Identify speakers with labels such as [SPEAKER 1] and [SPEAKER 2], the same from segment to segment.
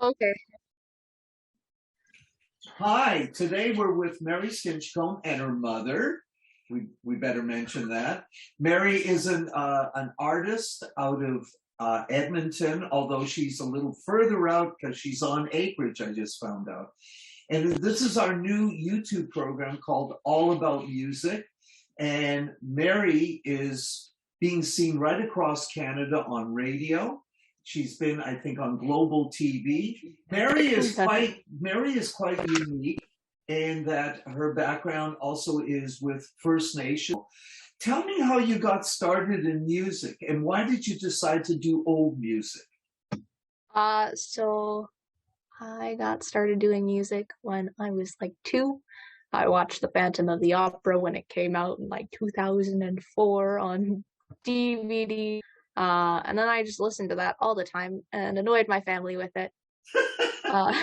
[SPEAKER 1] Okay.
[SPEAKER 2] Hi, today we're with Mary Stinchcombe and her mother. We better mention that. Mary is an artist out of Edmonton, although she's a little further out because she's on acreage, I just found out. And this is our new YouTube program called All About Music. And Mary is being seen right across Canada on radio. She's been, I think, on global TV. Mary is quite unique in that her background also is with First Nation. Tell me how you got started in music and why did you decide to do old music?
[SPEAKER 1] So I got started doing music when I was like 2. I watched The Phantom of the Opera when it came out in like 2004 on DVD. And then I just listened to that all the time and annoyed my family with it. Uh,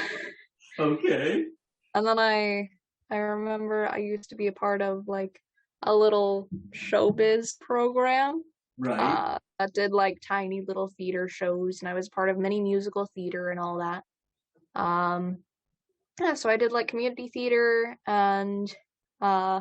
[SPEAKER 2] Okay.
[SPEAKER 1] and then I remember I used to be a part of like a little showbiz program
[SPEAKER 2] Right.
[SPEAKER 1] that did like tiny little theater shows, and I was part of many musical theater and all that. Um, yeah, so I did like community theater, and uh,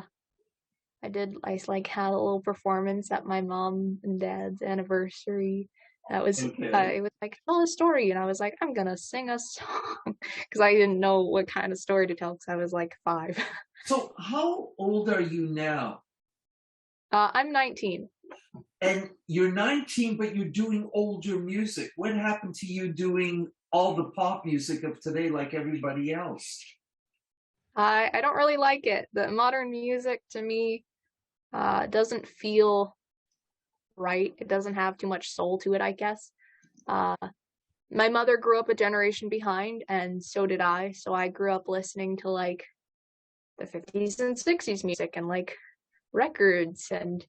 [SPEAKER 1] I like had a little performance at my mom and dad's anniversary. That was
[SPEAKER 2] Okay.
[SPEAKER 1] it was like tell a story, and I was like, I'm gonna sing a song because I didn't know what kind of story to tell because I was like 5.
[SPEAKER 2] So how old are you now?
[SPEAKER 1] I'm 19.
[SPEAKER 2] And you're 19, but you're doing older music. What happened to you doing all the pop music of today like everybody else?
[SPEAKER 1] I don't really like it. The modern music to me doesn't feel right. It doesn't have too much soul to it, I guess. Uh, my mother grew up a generation behind, and so did I. So I grew up listening to like the 50s and 60s music and like records and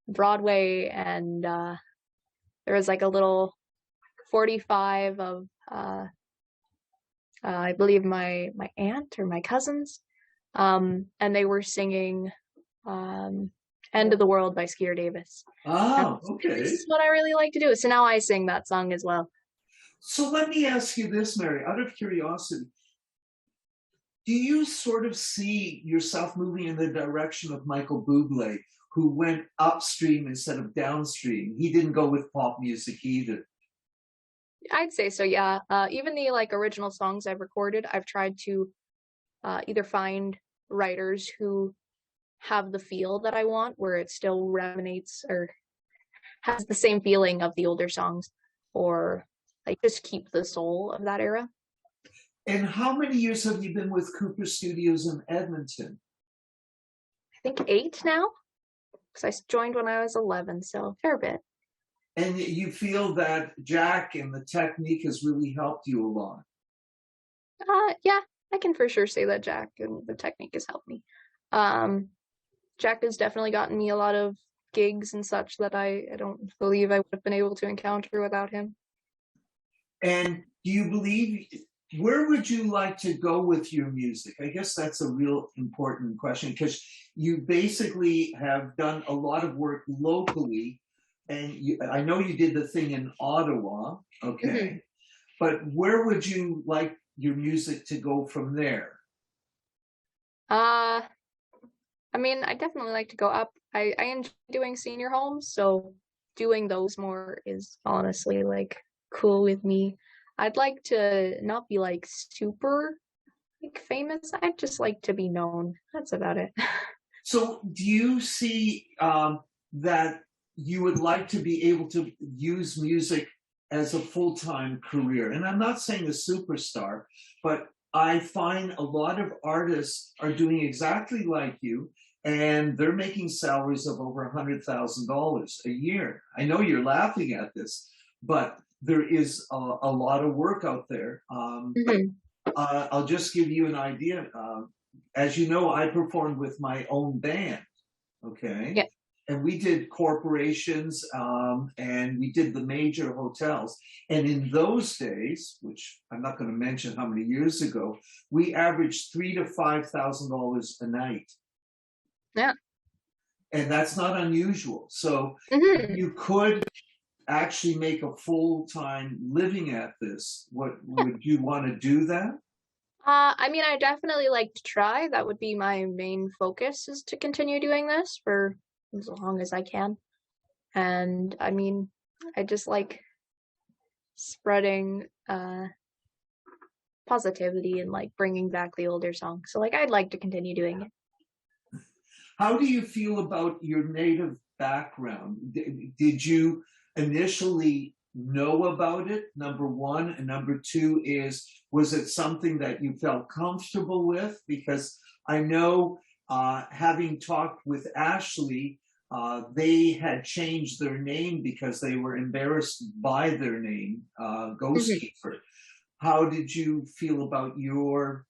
[SPEAKER 1] Broadway. And there was like a little 45 of, I believe, my aunt or my cousins. And they were singing End of the World by Skier Davis. And
[SPEAKER 2] Oh,
[SPEAKER 1] this
[SPEAKER 2] okay.
[SPEAKER 1] is what I really like to do. So now I sing that song as well.
[SPEAKER 2] So let me ask you this, Mary, out of curiosity, do you sort of see yourself moving in the direction of Michael Bublé, who went upstream instead of downstream? He didn't go with pop music either.
[SPEAKER 1] I'd say so, yeah. Even the like original songs I've recorded, I've tried to either find writers who have the feel that I want, where it still resonates or has the same feeling of the older songs, or like just keep the soul of that era.
[SPEAKER 2] And how many years have you been with Cooper Studios in Edmonton?
[SPEAKER 1] I think 8 now, because I joined when I was 11, so a fair bit.
[SPEAKER 2] And you feel that Jack and the technique has really helped you a lot.
[SPEAKER 1] Yeah, I can for sure say that Jack and the technique has helped me. Um, Jack has definitely gotten me a lot of gigs and such that I don't believe I would have been able to encounter without him.
[SPEAKER 2] And do you believe, where would you like to go with your music? I guess that's a real important question because you basically have done a lot of work locally. And I know you did the thing in Ottawa,
[SPEAKER 1] Mm-hmm.
[SPEAKER 2] okay, but where would you like your music to go from there?
[SPEAKER 1] Uh, I mean, I definitely like to go up. I enjoy doing senior homes, so doing those more is honestly like cool with me. I'd like to not be like super like famous. I'd just like to be known. That's about it.
[SPEAKER 2] So, do you see that you would like to be able to use music as a full time career? And I'm not saying a superstar, but I find a lot of artists are doing exactly like you, and they're making salaries of over $100,000 a year. I know you're laughing at this, but there is a lot of work out there.
[SPEAKER 1] Mhm.
[SPEAKER 2] I'll just give you an idea. As you know, I performed with my own band, okay?
[SPEAKER 1] Yeah.
[SPEAKER 2] And we did corporations and we did the major hotels. And in those days, which I'm not going to mention how many years ago, we averaged $3,000 to $5,000 a night.
[SPEAKER 1] Yeah.
[SPEAKER 2] And that's not unusual. So if
[SPEAKER 1] Hmm.
[SPEAKER 2] you could actually make a full-time living at this, what would you want to do that?
[SPEAKER 1] I mean, I definitely like to try. That would be my main focus is to continue doing this for as long as I can. And I mean, I just like spreading positivity and like bringing back the older songs. So like I'd like to continue doing it.
[SPEAKER 2] How do you feel about your native background? Did you initially know about it? Number one, and number two is, was it something that you felt comfortable with? Because I know, having talked with Ashley, they had changed their name because they were embarrassed by their name, Ghost Keeper. How did you feel about your?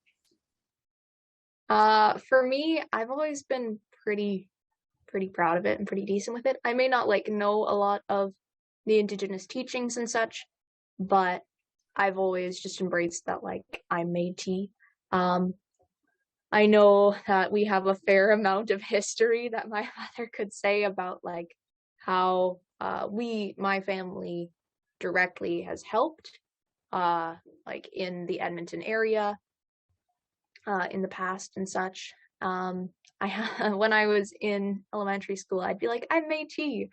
[SPEAKER 1] For me, I've always been pretty proud of it and pretty decent with it. I may not like know a lot of the indigenous teachings and such, but I've always just embraced that like I'm Métis. I know that we have a fair amount of history that my mother could say about like how my family directly has helped like in the Edmonton area in the past and such. When I was in elementary school, I'd be like, I'm Métis.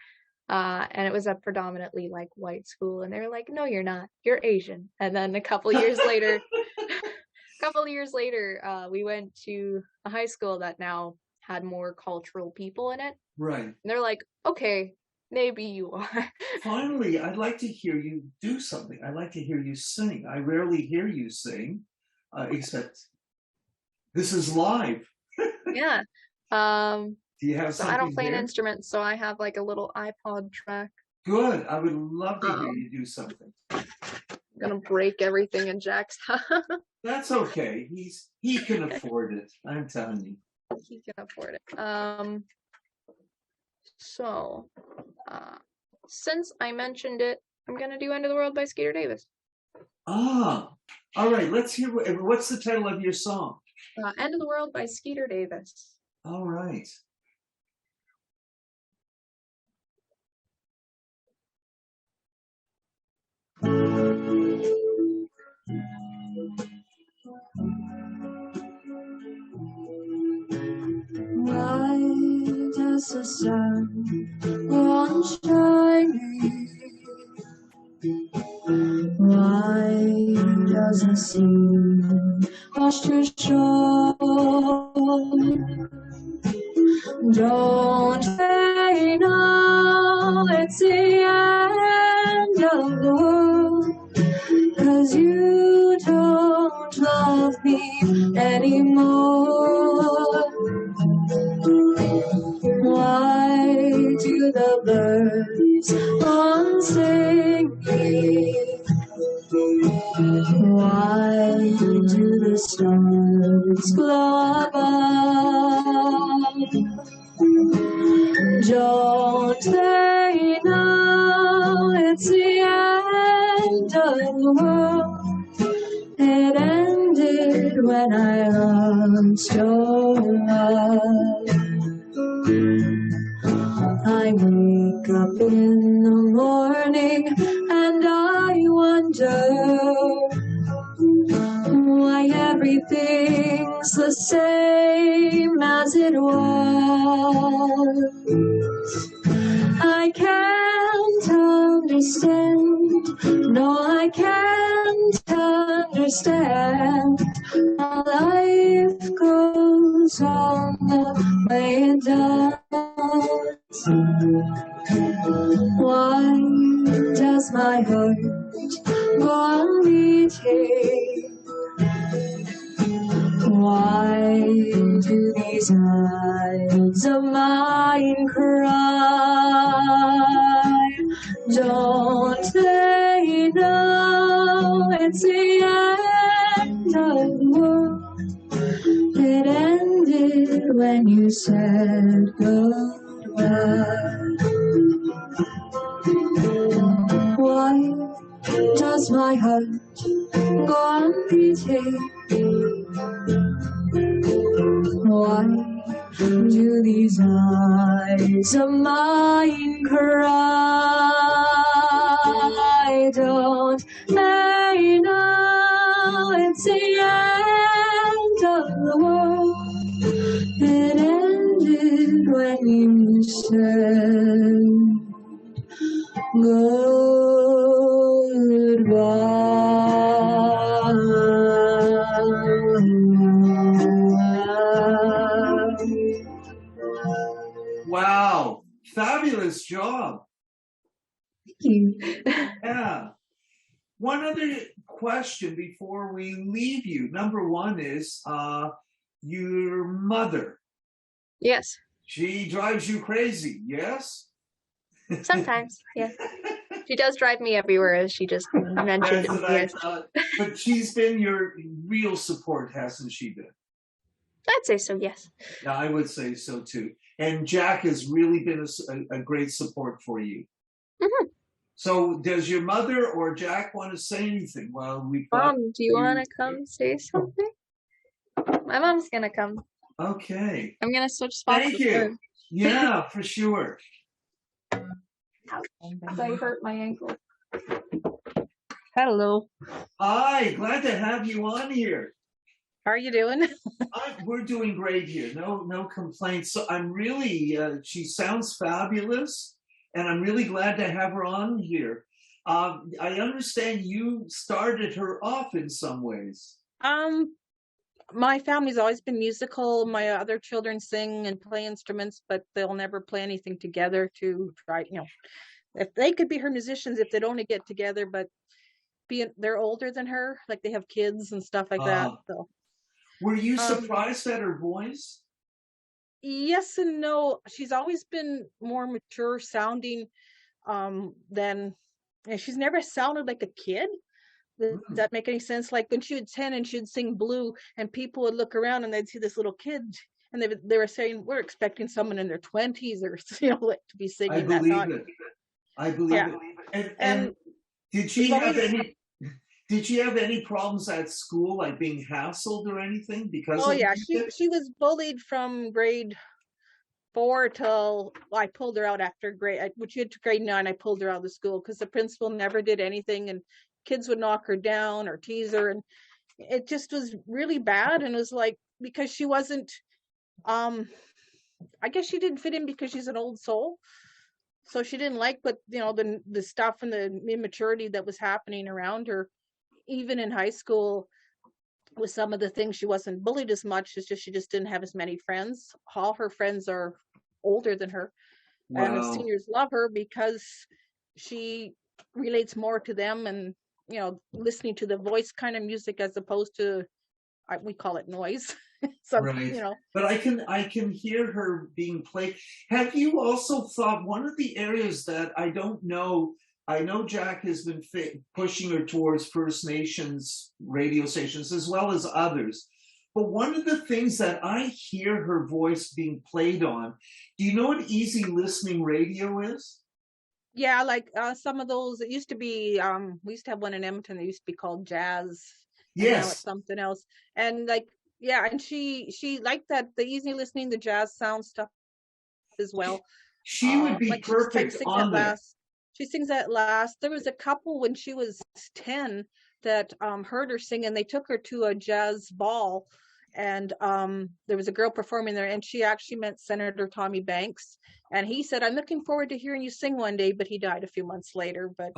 [SPEAKER 1] And it was a predominantly like white school, and they were like, no, you're not, you're Asian. And then a couple years later, we went to a high school that now had more cultural people in it.
[SPEAKER 2] Right.
[SPEAKER 1] And they're like, okay, maybe you are.
[SPEAKER 2] Finally, I'd like to hear you do something. I'd like to hear you sing. I rarely hear you sing, except this is live.
[SPEAKER 1] Yeah.
[SPEAKER 2] Do you have
[SPEAKER 1] So
[SPEAKER 2] something
[SPEAKER 1] I don't play an
[SPEAKER 2] there?
[SPEAKER 1] instrument, so I have like a little iPod track.
[SPEAKER 2] Good. I would love to hear you do something.
[SPEAKER 1] I'm gonna break everything in Jack's house.
[SPEAKER 2] That's okay. He can afford it. I'm telling you.
[SPEAKER 1] He can afford it. So, since I mentioned it, I'm gonna do "End of the World" by Skeeter Davis.
[SPEAKER 2] Ah, all right. Let's hear. What's the title of your song?
[SPEAKER 1] "End of the World" by Skeeter Davis.
[SPEAKER 2] All right.
[SPEAKER 3] Bright as the sun, one shining. Why does the sea wash to shore? Don't say no, it's the end of the world, 'cause you don't love me anymore. Why do the birds go on singing? Why do the stars glow above? Don't they know it's the end of the world? It ended when I lost your love. I wake up in the morning and I wonder why everything's the same as it was. I can't understand, no, I can't understand how life goes on the way it does. Why does my heart go on beating? Why do these eyes of mine cry? Don't they know it's the end of the world? It ended when you said goodbye. Why does my heart go on beating? Why do these eyes of mine cry? I don't. They know it's the end of the world. It ended when you said goodbye.
[SPEAKER 2] Wow, fabulous job.
[SPEAKER 3] Thank you.
[SPEAKER 2] Yeah. One other question before we leave you. Number one is your mother.
[SPEAKER 1] Yes,
[SPEAKER 2] She drives you crazy, yes?
[SPEAKER 1] sometimes. Yeah, she does drive me everywhere, as she just mentioned.
[SPEAKER 2] That's what I thought. But she's been your real support, hasn't she been?
[SPEAKER 1] I'd say so. Yes.
[SPEAKER 2] Yeah, I would say so too. And Jack has really been a great support for you.
[SPEAKER 1] Mhm.
[SPEAKER 2] So, does your mother or Jack want to say anything? Well, we've got.
[SPEAKER 1] Mom, do you want to come say something? My mom's gonna come.
[SPEAKER 2] Okay.
[SPEAKER 1] I'm gonna switch spots
[SPEAKER 2] Thank
[SPEAKER 1] with her.
[SPEAKER 2] you. Yeah, for sure.
[SPEAKER 1] I hurt my ankle. Hello.
[SPEAKER 2] Hi, glad to have you on here.
[SPEAKER 1] How are you doing?
[SPEAKER 2] We're doing great here. No complaints. So I'm really. She sounds fabulous, and I'm really glad to have her on here. I understand you started her off in some ways.
[SPEAKER 4] My family's always been musical. My other children sing and play instruments, but they'll never play anything together to try, if they could be her musicians, if they'd only get together, but they're older than her, like they have kids and stuff like that. So
[SPEAKER 2] Were you surprised at her voice?
[SPEAKER 4] yes and no. She's always been more mature sounding than, she's never sounded like a kid. Does that make any sense? Like when she was 10 and she'd sing Blue, and people would look around and they'd see this little kid, and they were saying, we're expecting someone in their 20s or like, to be singing
[SPEAKER 2] I
[SPEAKER 4] that.
[SPEAKER 2] believe it. I believe it. And did she have any? Did she have any problems at school, like being hassled or anything because of
[SPEAKER 4] yeah,
[SPEAKER 2] music?
[SPEAKER 4] she was bullied from grade 4 till I pulled her out after when she had to grade 9. I pulled her out of the school because the principal never did anything, and kids would knock her down or tease her, and it just was really bad. And it was like, because she wasn't, I guess she didn't fit in because she's an old soul, so she didn't like, but the stuff and the immaturity that was happening around her, even in high school. With some of the things, she wasn't bullied as much. It's just she just didn't have as many friends. All her friends are older than her.
[SPEAKER 2] Wow.
[SPEAKER 4] And the seniors love her because she relates more to them, and listening to the voice kind of music as opposed to, we call it noise. So,
[SPEAKER 2] right. But I can hear her being played. Have you also thought one of the areas that I don't know? I know Jack has been pushing her towards First Nations radio stations as well as others. But one of the things that I hear her voice being played on, do you know what easy listening radio is?
[SPEAKER 4] Yeah, like some of those, it used to be, we used to have one in Edmonton that used to be called Jazz.
[SPEAKER 2] Yes.
[SPEAKER 4] Now it's something else. And like, yeah, and she liked that, the easy listening, the jazz sound stuff as well.
[SPEAKER 2] She would be
[SPEAKER 4] like
[SPEAKER 2] perfect on that.
[SPEAKER 4] She sings at last. There was a couple when she was 10 that heard her sing, and they took her to a jazz ball, and there was a girl performing there, and she actually met Senator Tommy Banks, and he said, I'm looking forward to hearing you sing one day, but he died a few months later. But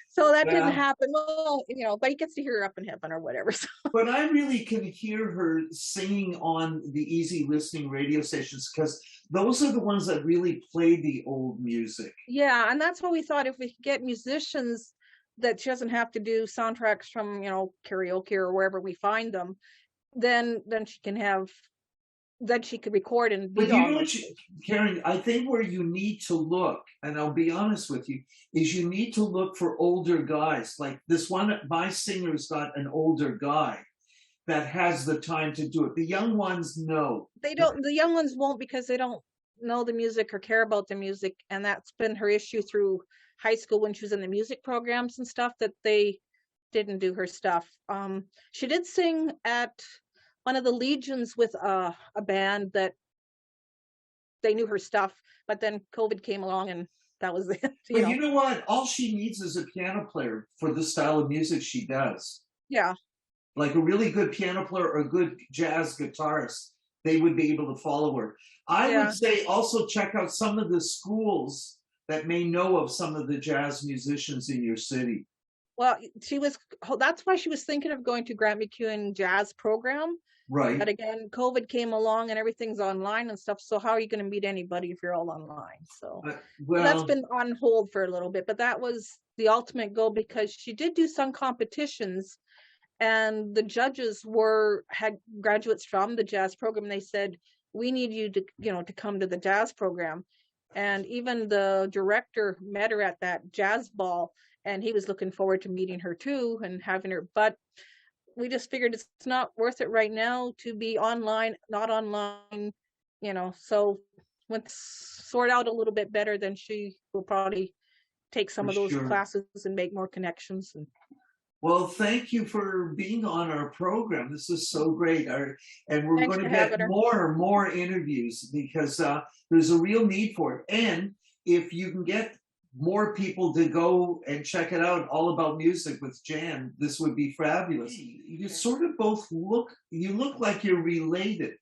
[SPEAKER 4] so that didn't happen. Well, but he gets to hear her up in heaven or whatever. So.
[SPEAKER 2] But I really can hear her singing on the easy listening radio stations, because those are the ones that really play the old music.
[SPEAKER 4] Yeah, and that's what we thought, if we could get musicians that she doesn't have to do soundtracks from, karaoke or wherever we find them, then she can have, that she could record and be.
[SPEAKER 2] But you know what, Karen, I think where you need to look, and I'll be honest with you, is you need to look for older guys. Like this one, my singer's got an older guy that has the time to do it. The young ones, no.
[SPEAKER 4] They don't, the young ones won't, because they don't know the music or care about the music. And that's been her issue through high school, when she was in the music programs and stuff, that they didn't do her stuff. She did sing at one of the Legions with a band that they knew her stuff, but then COVID came along and that was it.
[SPEAKER 2] But you know what? All she needs is a piano player for the style of music she does.
[SPEAKER 4] Yeah.
[SPEAKER 2] Like a really good piano player or a good jazz guitarist, they would be able to follow her. I would say also check out some of the schools that may know of some of the jazz musicians in your city.
[SPEAKER 4] Well, that's why she was thinking of going to Grant McEwen Jazz Program.
[SPEAKER 2] Right.
[SPEAKER 4] But again, COVID came along and everything's online and stuff. So how are you going to meet anybody if you're all online? So that's been on hold for a little bit. But that was the ultimate goal, because she did do some competitions, and the judges had graduates from the jazz program. They said, we need you to come to the jazz program. And even the director met her at that jazz ball, and he was looking forward to meeting her too and having her. But we just figured it's not worth it right now to be online, not online, so once sort out a little bit better, then she will probably take some of those classes and make more connections. Well,
[SPEAKER 2] thank you for being on our program. This is so great. And we're going to get more and more interviews, because there's a real need for it. And if you can get more people to go and check it out, All About Music with Jan, this would be fabulous. You sort of both look like you're related.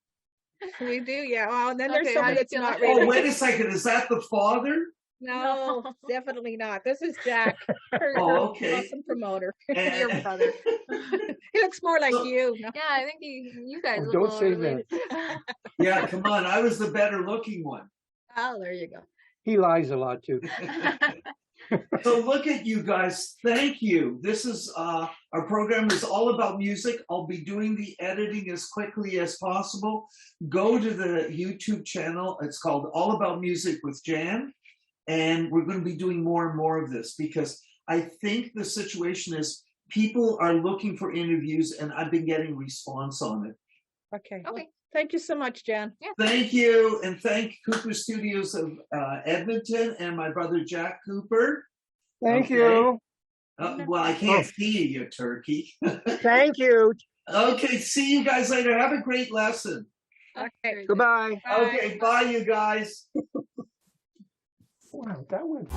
[SPEAKER 4] We do, yeah. Oh, and then there's somebody that's not related.
[SPEAKER 2] Oh, wait a second. Is that the father?
[SPEAKER 4] No, definitely not. This is Jack, her awesome promoter. Your brother. He looks more like you.
[SPEAKER 1] Yeah, I think you guys look
[SPEAKER 5] don't say
[SPEAKER 1] related.
[SPEAKER 5] that.
[SPEAKER 2] Yeah, come on. I was the better looking one.
[SPEAKER 4] Oh, there you go.
[SPEAKER 5] He lies a lot too.
[SPEAKER 2] So look at you guys. Thank you. This is our program is All About Music. I'll be doing the editing as quickly as possible. Go to the YouTube channel. It's called All About Music with Jan. And we're going to be doing more and more of this, because I think the situation is people are looking for interviews, and I've been getting response on it.
[SPEAKER 4] Okay. Well, thank you so much, Jan.
[SPEAKER 2] Yeah. Thank you. And thank Cooper Studios of Edmonton and my brother Jack Cooper.
[SPEAKER 5] Thank you.
[SPEAKER 2] Well, I can't see you, turkey.
[SPEAKER 5] Thank you.
[SPEAKER 2] Okay, see you guys later. Have a great lesson.
[SPEAKER 4] Okay.
[SPEAKER 5] Goodbye.
[SPEAKER 2] Okay, bye, you guys.
[SPEAKER 5] Wow, that went.